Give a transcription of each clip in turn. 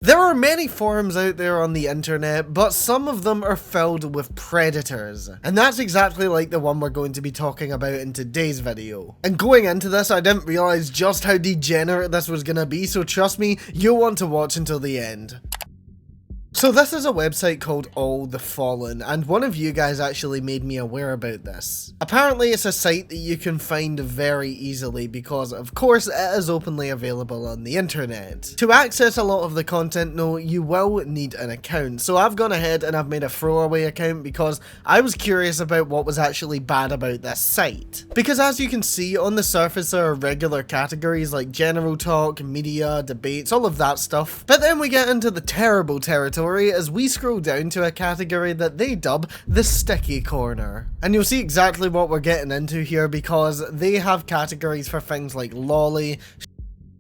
There are many forums out there on the internet, but some of them are filled with predators. And that's exactly like the one we're going to be talking about in today's video. And going into this, I didn't realize just how degenerate this was gonna be, so trust me, you'll want to watch until the end. So this is a website called All the Fallen, and one of you guys actually made me aware about this. Apparently it's a site that you can find very easily because of course it is openly available on the internet. To access a lot of the content though, you will need an account. So I've gone ahead and I've made a throwaway account because I was curious about what was actually bad about this site. Because as you can see on the surface there are regular categories like general talk, media, debates, all of that stuff. But then we get into the terrible territory as we scroll down to a category that they dub the sticky corner. And you'll see exactly what we're getting into here because they have categories for things like lolly,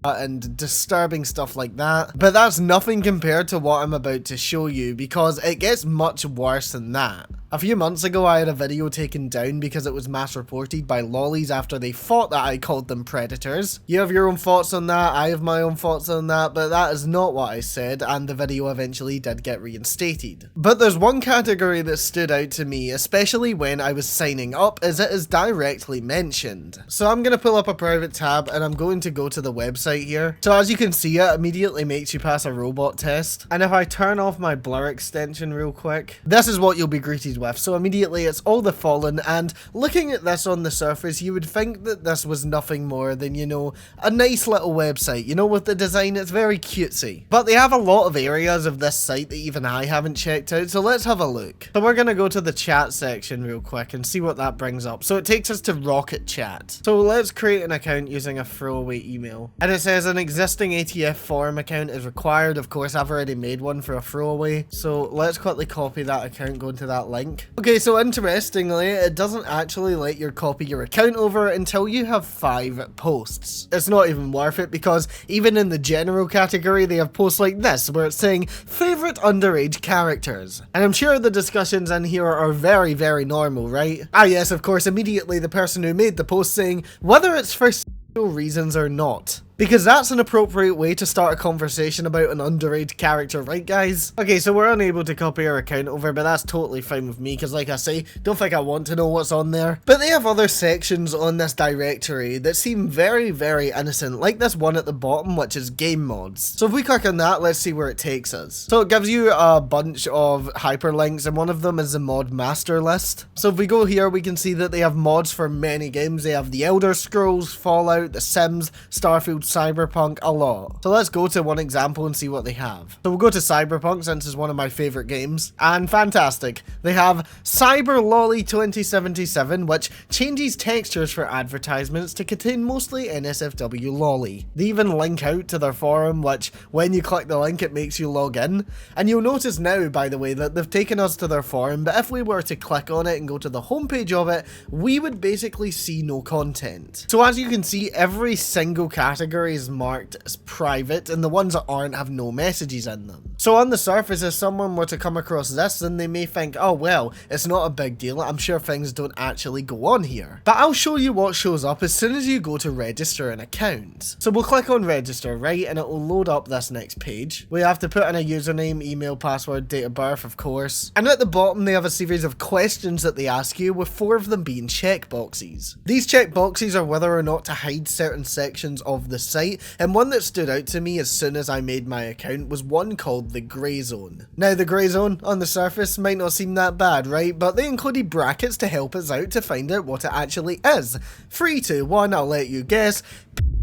and disturbing stuff like that, but that's nothing compared to what I'm about to show you because it gets much worse than that. A few months ago I had a video taken down because it was mass reported by lollies after they thought that I called them predators. You have your own thoughts on that, I have my own thoughts on that, but that is not what I said, and the video eventually did get reinstated. But there's one category that stood out to me, especially when I was signing up, as it is directly mentioned. So I'm going to pull up a private tab and I'm going to go to the website here. So as you can see, it immediately makes you pass a robot test, and if I turn off my blur extension real quick, this is what you'll be greeted with. So immediately it's All the Fallen, and looking at this on the surface you would think that this was nothing more than, you know, a nice little website, you know, with the design. It's very cutesy, but they have a lot of areas of this site that even I haven't checked out, so let's have a look. So we're gonna go to the chat section real quick and see what that brings up. So it takes us to Rocket Chat. So let's create an account using a throwaway email, and it says an existing ATF forum account is required. Of course I've already made one for a throwaway, so let's quickly copy that account, go into that link. Okay, so interestingly, it doesn't actually let you copy your account over until you have 5 posts. It's not even worth it because even in the general category they have posts like this where it's saying favorite underage characters. And I'm sure the discussions in here are very, very normal, right? Ah yes, of course, immediately the person who made the post saying whether it's for sexual reasons or not. Because that's an appropriate way to start a conversation about an underage character, right guys? Okay, so we're unable to copy our account over, but that's totally fine with me, because like I say, don't think I want to know what's on there. But they have other sections on this directory that seem very, very innocent, like this one at the bottom, which is game mods. So if we click on that, let's see where it takes us. So it gives you a bunch of hyperlinks, and one of them is the mod master list. So if we go here, we can see that they have mods for many games. They have the Elder Scrolls, Fallout, The Sims, Starfield, Cyberpunk, a lot. So let's go to one example and see what they have. So we'll go to Cyberpunk since it's one of my favorite games, and fantastic. They have Cyber Lolly 2077, which changes textures for advertisements to contain mostly NSFW lolly. They even link out to their forum, which when you click the link it makes you log in. And you'll notice now, by the way, that they've taken us to their forum, but if we were to click on it and go to the homepage of it, we would basically see no content. So as you can see, every single category is marked as private, and the ones that aren't have no messages in them. So on the surface, if someone were to come across this, then they may think, oh well, it's not a big deal, I'm sure things don't actually go on here. But I'll show you what shows up as soon as you go to register an account. So we'll click on register, right, and it will load up this next page. We have to put in a username, email, password, date of birth, of course. And at the bottom they have a series of questions that they ask you, with 4 of them being checkboxes. These checkboxes are whether or not to hide certain sections of the site, and one that stood out to me as soon as I made my account was one called the grey zone. Now the grey zone on the surface might not seem that bad, right, but they included brackets to help us out to find out what it actually is. 3, 2, 1, I'll let you guess.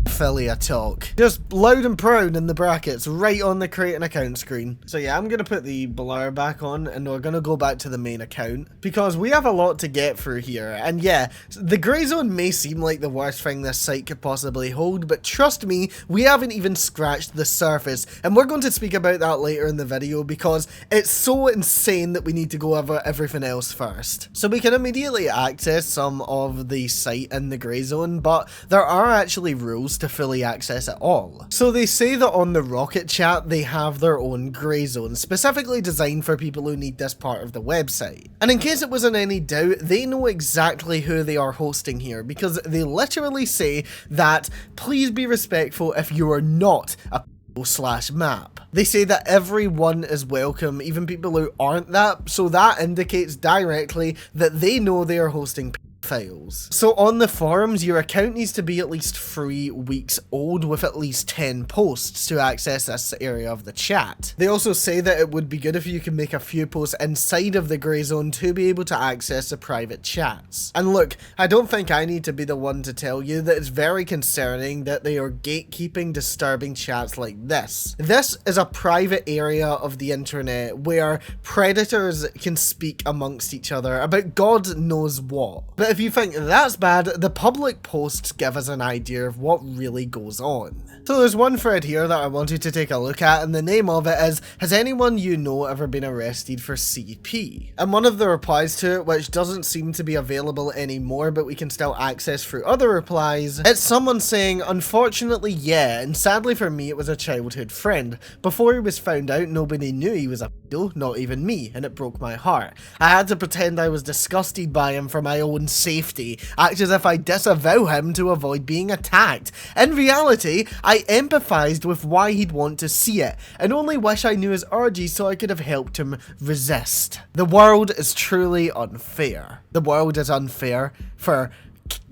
Pedophilia talk. Just loud and proud in the brackets right on the create an account screen. So yeah, I'm gonna put the blur back on and we're gonna go back to the main account because we have a lot to get through here. And yeah, the grey zone may seem like the worst thing this site could possibly hold, but trust me, we haven't even scratched the surface, and we're going to speak about that later in the video because it's so insane that we need to go over everything else first. So we can immediately access some of the site in the grey zone, but there are actually rules to fully access it all. So they say that on the Rocket Chat they have their own grey zone, specifically designed for people who need this part of the website. And in case it was in any doubt, they know exactly who they are hosting here, because they literally say that please be respectful if you are not a map. They say that everyone is welcome, even people who aren't that, so that indicates directly that they know they are hosting files. So on the forums, your account needs to be at least 3 weeks old with at least 10 posts to access this area of the chat. They also say that it would be good if you can make a few posts inside of the grey zone to be able to access the private chats. And look, I don't think I need to be the one to tell you that it's very concerning that they are gatekeeping disturbing chats like this. This is a private area of the internet where predators can speak amongst each other about God knows what. But if you think that's bad, the public posts give us an idea of what really goes on. So there's one thread here that I wanted to take a look at, and the name of it is, has anyone you know ever been arrested for CP? And one of the replies to it, which doesn't seem to be available anymore but we can still access through other replies, it's someone saying, unfortunately yeah, and sadly for me it was a childhood friend. Before he was found out, nobody knew he was a pedo, not even me, and it broke my heart. I had to pretend I was disgusted by him for my own safety, act as if I disavow him to avoid being attacked. In reality, I empathized with why he'd want to see it, and only wish I knew his urges so I could have helped him resist. The world is truly unfair. The world is unfair for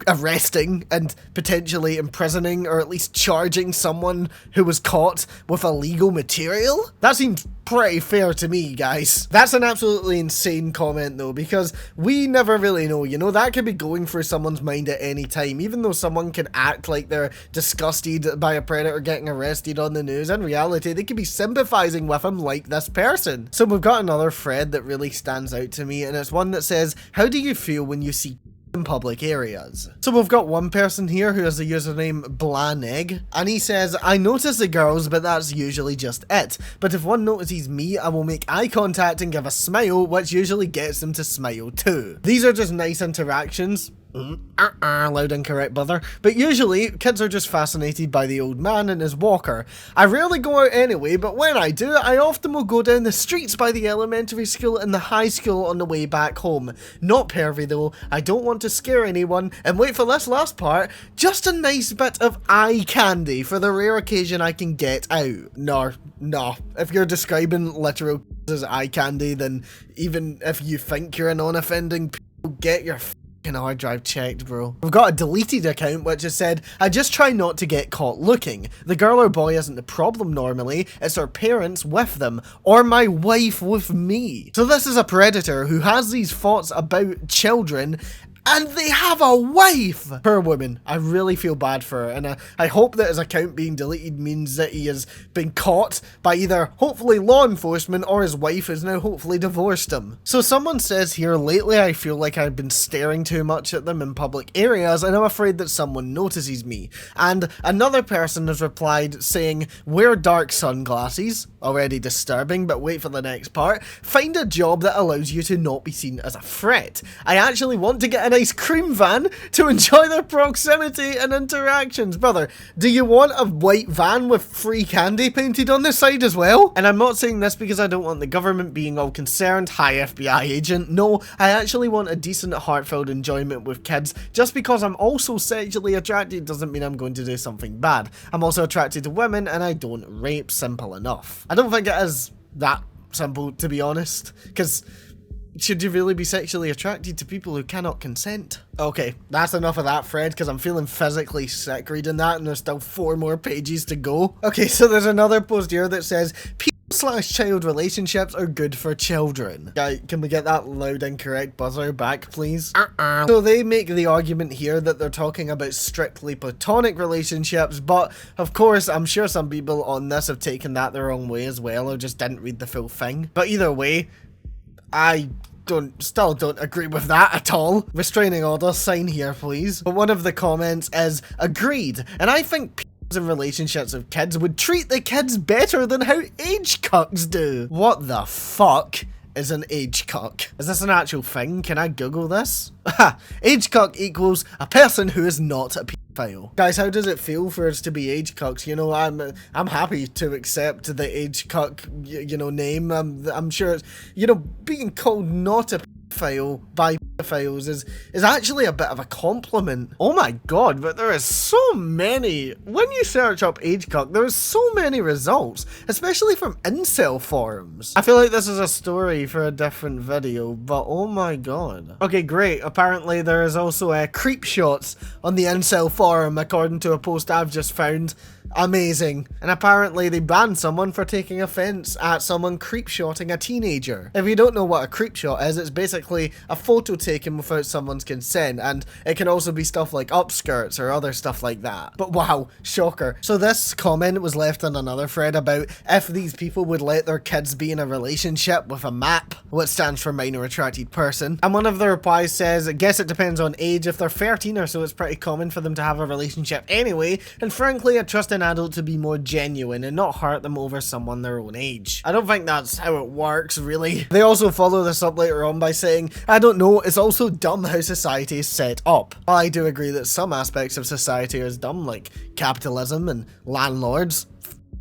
arresting and potentially imprisoning or at least charging someone who was caught with illegal material? That seems pretty fair to me, guys. That's an absolutely insane comment though, because we never really know, you know, that could be going through someone's mind at any time. Even though someone can act like they're disgusted by a predator getting arrested on the news, in reality they could be sympathizing with him like this person. So we've got another thread that really stands out to me, and it's one that says, how do you feel when you see in public areas? So we've got one person here who has the username Blaneg, and he says, I notice the girls, but that's usually just it. But if one notices me, I will make eye contact and give a smile, which usually gets them to smile too. These are just nice interactions. Loud and correct, brother. But usually, kids are just fascinated by the old man and his walker. I rarely go out anyway, but when I do, I often will go down the streets by the elementary school and the high school on the way back home. Not pervy though, I don't want to scare anyone, and wait for this last part, just a nice bit of eye candy for the rare occasion I can get out. No. If you're describing literal as eye candy, then even if you think you're a non-offending, get your hard drive checked, bro. We've got a deleted account which has said, I just try not to get caught looking. The girl or boy isn't the problem normally, it's her parents with them, or my wife with me. So this is a predator who has these thoughts about children, and they have a wife! Poor woman. I really feel bad for her, and I hope that his account being deleted means that he has been caught by either, hopefully, law enforcement, or his wife has now hopefully divorced him. So someone says here, lately I feel like I've been staring too much at them in public areas, and I'm afraid that someone notices me. And another person has replied saying, wear dark sunglasses, already disturbing, but wait for the next part, find a job that allows you to not be seen as a threat. I actually want to get an ice cream van to enjoy their proximity and interactions. Brother, do you want a white van with free candy painted on the side as well? And I'm not saying this because I don't want the government being all concerned. Hi, FBI agent. No, I actually want a decent, heartfelt enjoyment with kids. Just because I'm also sexually attracted doesn't mean I'm going to do something bad. I'm also attracted to women and I don't rape. Simple enough. I don't think it is that simple, to be honest, because should you really be sexually attracted to people who cannot consent? Okay, that's enough of that thread, because I'm feeling physically sick reading that, and there's still 4 more pages to go. Okay, so there's another post here that says, people/child relationships are good for children. Guy, can we get that loud and correct buzzer back, please? So they make the argument here that they're talking about strictly platonic relationships, but of course, I'm sure some people on this have taken that the wrong way as well, or just didn't read the full thing. But either way, I still don't agree with that at all. Restraining order, sign here please. But one of the comments is, agreed, and I think people in relationships with kids would treat the kids better than how age cucks do. What the fuck is an age cuck? Is this an actual thing? Can I Google this? Age cuck equals a person who is not a pedophile. Guys, how does it feel for us to be age cucks? You know, I'm happy to accept the age cuck, you know, name. I'm sure it's, you know, being called not a pedophile pedophile by pedophiles is actually a bit of a compliment. Oh my god, but there is so many. When you search up age cuck, there is so many results, especially from incel forums. I feel like this is a story for a different video, but oh my god. Okay, great. Apparently there is also creep shots on the incel forum, according to a post I've just found. Amazing. And apparently they banned someone for taking offense at someone creep-shotting a teenager. If you don't know what a creep shot is, it's basically a photo taken without someone's consent, and it can also be stuff like upskirts or other stuff like that. But wow, shocker. So this comment was left on another thread about if these people would let their kids be in a relationship with a MAP, which stands for minor attracted person. And one of the replies says, I guess it depends on age. If they're 13 or so, it's pretty common for them to have a relationship anyway, and frankly, I trust an adult to be more genuine and not hurt them over someone their own age. I don't think that's how it works, really. They also follow this up later on by saying, I don't know, it's also dumb how society is set up. I do agree that some aspects of society are dumb, like capitalism and landlords.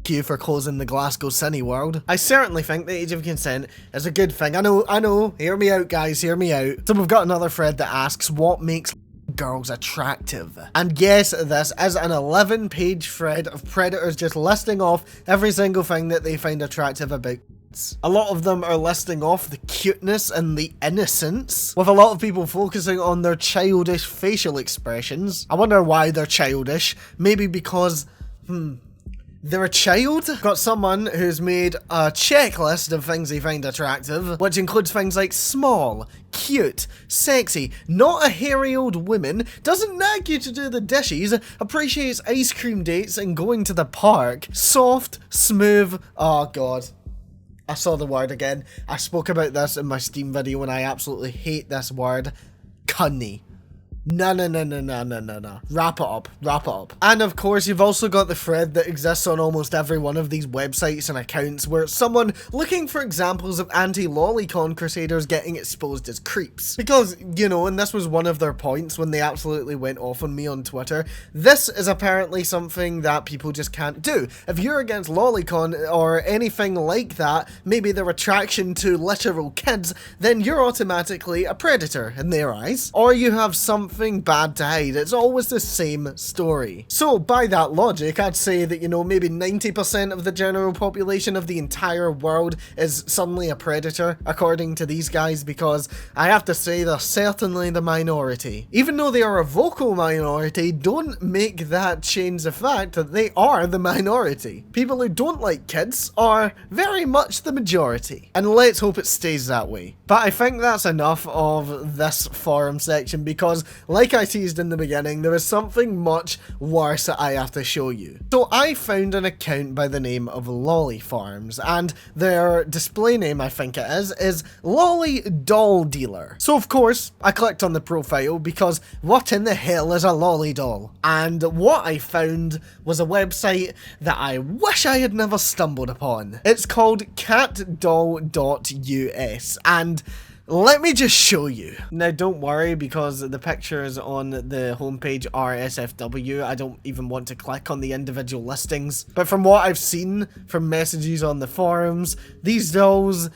You for closing the Glasgow Cineworld. I certainly think the age of consent is a good thing. I know, hear me out guys, hear me out. So we've got another thread that asks, what makes girls attractive? And yes, this is an 11-page thread of predators just listing off every single thing that they find attractive about. A lot of them are listing off the cuteness and the innocence, with a lot of people focusing on their childish facial expressions. I wonder why they're childish. Maybe because, they're a child? Got someone who's made a checklist of things they find attractive, which includes things like small, cute, sexy, not a hairy old woman, doesn't nag you to do the dishes, appreciates ice cream dates and going to the park, soft, smooth, oh god. I saw the word again. I spoke about this in my Steam video and I absolutely hate this word. Cunny. No. Wrap it up. And of course, you've also got the thread that exists on almost every one of these websites and accounts where it's someone looking for examples of anti-lolicon crusaders getting exposed as creeps. Because, you know, and this was one of their points when they absolutely went off on me on Twitter, this is apparently something that people just can't do. If you're against lolicon or anything like that, maybe their attraction to literal kids, then you're automatically a predator in their eyes. Or you have something bad to hide. It's always the same story. So by that logic, I'd say that, you know, maybe 90% of the general population of the entire world is suddenly a predator, according to these guys, because I have to say they're certainly the minority. Even though they are a vocal minority, don't make that change the fact that they are the minority. People who don't like kids are very much the majority. And let's hope it stays that way. But I think that's enough of this forum section, because like I teased in the beginning, there is something much worse that I have to show you. So I found an account by the name of Lolly Farms, and their display name, I think it is Lolly Doll Dealer. So of course, I clicked on the profile because what in the hell is a lolly doll? And what I found was a website that I wish I had never stumbled upon. It's called catdoll.us, and let me just show you. Now don't worry, because the pictures on the homepage are SFW. I don't even want to click on the individual listings. But from what I've seen from messages on the forums, these dolls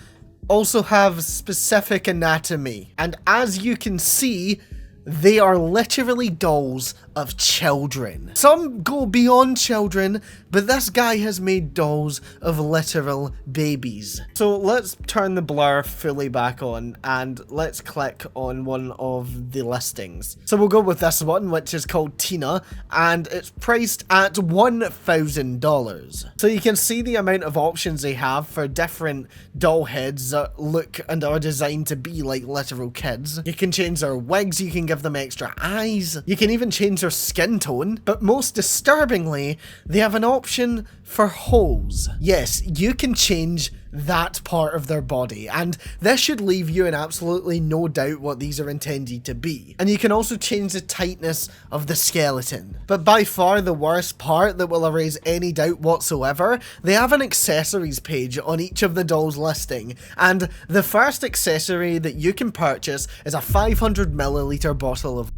also have specific anatomy. And as you can see, they are literally dolls of children. Some go beyond children, but this guy has made dolls of literal babies. So let's turn the blur fully back on and let's click on one of the listings. So we'll go with this one, which is called Tina, and it's priced at $1,000. So you can see the amount of options they have for different doll heads that look and are designed to be like literal kids. You can change their wigs, you can give them extra eyes, you can even change their skin tone, but most disturbingly, they have an option for holes. Yes, you can change that part of their body, and this should leave you in absolutely no doubt what these are intended to be. And you can also change the tightness of the skeleton. But by far the worst part that will erase any doubt whatsoever, they have an accessories page on each of the dolls listing, and the first accessory that you can purchase is a 500ml bottle of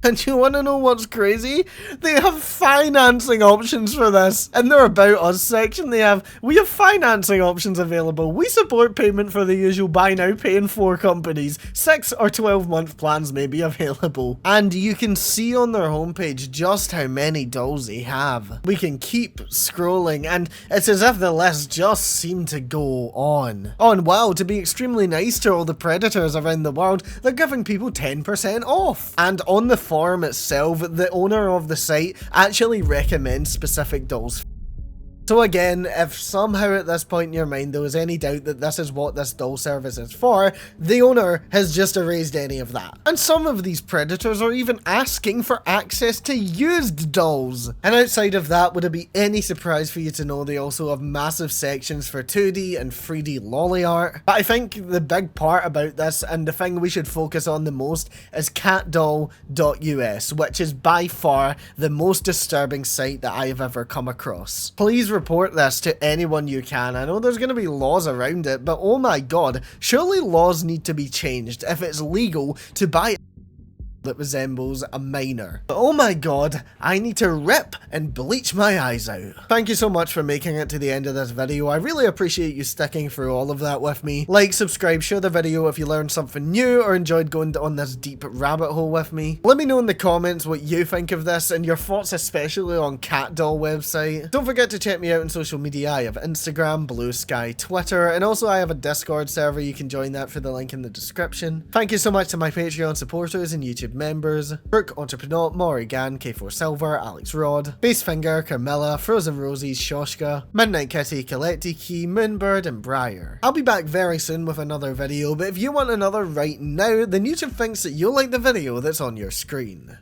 And you want to know what's crazy? They have financing options for this. In their About Us section, we have financing options available. We support payment for the usual buy now, pay in 4 companies. 6 or 12-month plans may be available. And you can see on their homepage just how many dolls they have. We can keep scrolling, and it's as if the list just seemed to go on. Oh, and wow, to be extremely nice to all the predators around the world, they're giving people 10% off. And on the forum itself, the owner of the site actually recommends specific dolls. So again, if somehow at this point in your mind there was any doubt that this is what this doll service is for, the owner has just erased any of that. And some of these predators are even asking for access to used dolls. And outside of that, would it be any surprise for you to know they also have massive sections for 2D and 3D lolly art? But I think the big part about this, and the thing we should focus on the most, is catdoll.us, which is by far the most disturbing site that I have ever come across. Please report this to anyone you can. I know there's going to be laws around it, but oh my god, surely laws need to be changed if it's legal to buy that resembles a minor. But oh my god, I need to rip and bleach my eyes out. Thank you so much for making it to the end of this video. I really appreciate you sticking through all of that with me. Like, subscribe, share the video if you learned something new or enjoyed going on this deep rabbit hole with me. Let me know in the comments what you think of this and your thoughts, especially on Cat Doll website. Don't forget to check me out on social media. I have Instagram, Blue Sky, Twitter, and also I have a Discord server. You can join that through the link in the description. Thank you so much to my Patreon supporters and YouTube members: Brooke, Entrepreneur, Morrigan, K4 Silver, Alex Rod, Basefinger, Carmilla, Frozen Roses, Shoshka, Midnight Kitty, Collecti Key, Moonbird, and Briar. I'll be back very soon with another video, but if you want another right now, then YouTube thinks that you'll like the video that's on your screen.